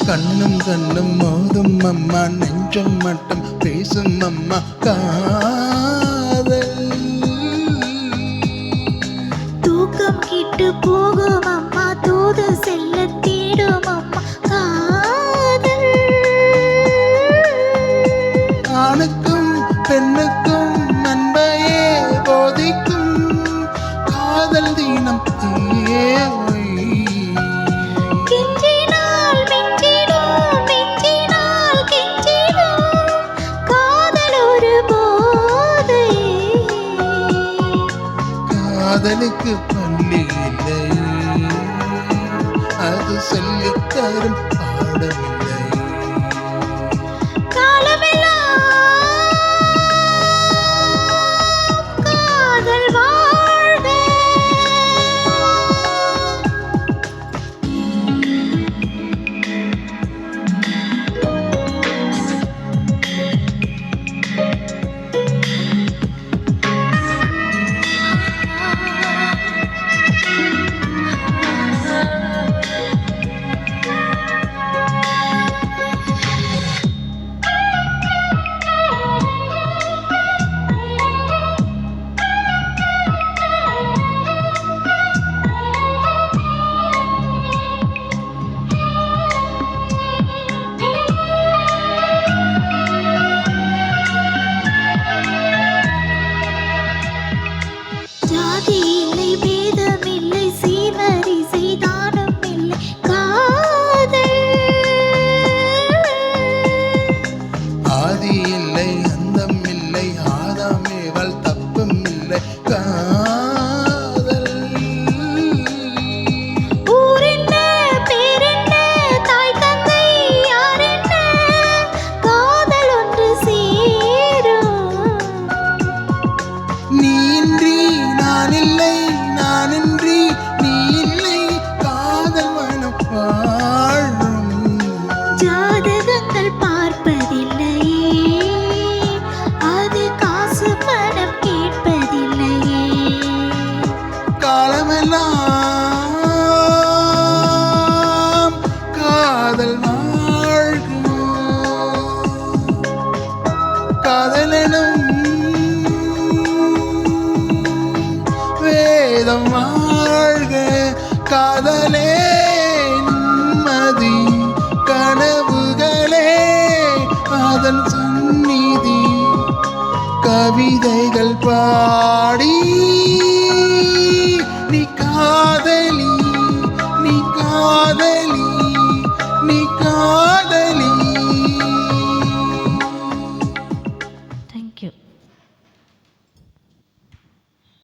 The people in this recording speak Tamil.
கண்ணும் கண்ணும் மோதும் அம்மா, நெஞ்சம் மட்டும் பேசும் அம்மா காதல். தூக்கம் கிட்டு போகும் அம்மா, தூது செல்ல தேடும் அம்மா காதல். ஆணுக்கும் பெண்ணுக்கும் அன்பையே போதிக்கும் காதல் தீனம் தேவை. கெஞ்சினால் மிஞ்சிடும், மிஞ்சினால் கெஞ்சிடும், காதல் ஒரு போதை. காதலுக்கு பள்ளி இல்லை, அது சொல்லித் தரும் பாடமில்லை. காதல் வாழ்க. ஜாதி இல்லை, பேதம் இல்லை, சீர்வரிசை தானம் இல்லை, காதல். ஆதி இல்லை, அந்தம் இல்லை, ஆதாமேவல் தப்பும் இல்லை காதல். ஊரென்ன, பேரென்ன, தாய் தந்தை யாரென்ன, காதல் ஒன்று சேரும். நீயின்றி நான் இல்லை, நானின்றி நீ இல்லை, காதல் மனம் வாழும். ஜாதகங்கள் பார்ப்பதில்லையே, அது காசு பணம் கேட்பதில்லையே. காலமெல்லாம் காதல் வாழ்க. காதலெனும் வேதம் வாழ்க. காதலே நிம்மதி, கனவுகளே அதன் சந்நிதி. கவிதைகள் பாடி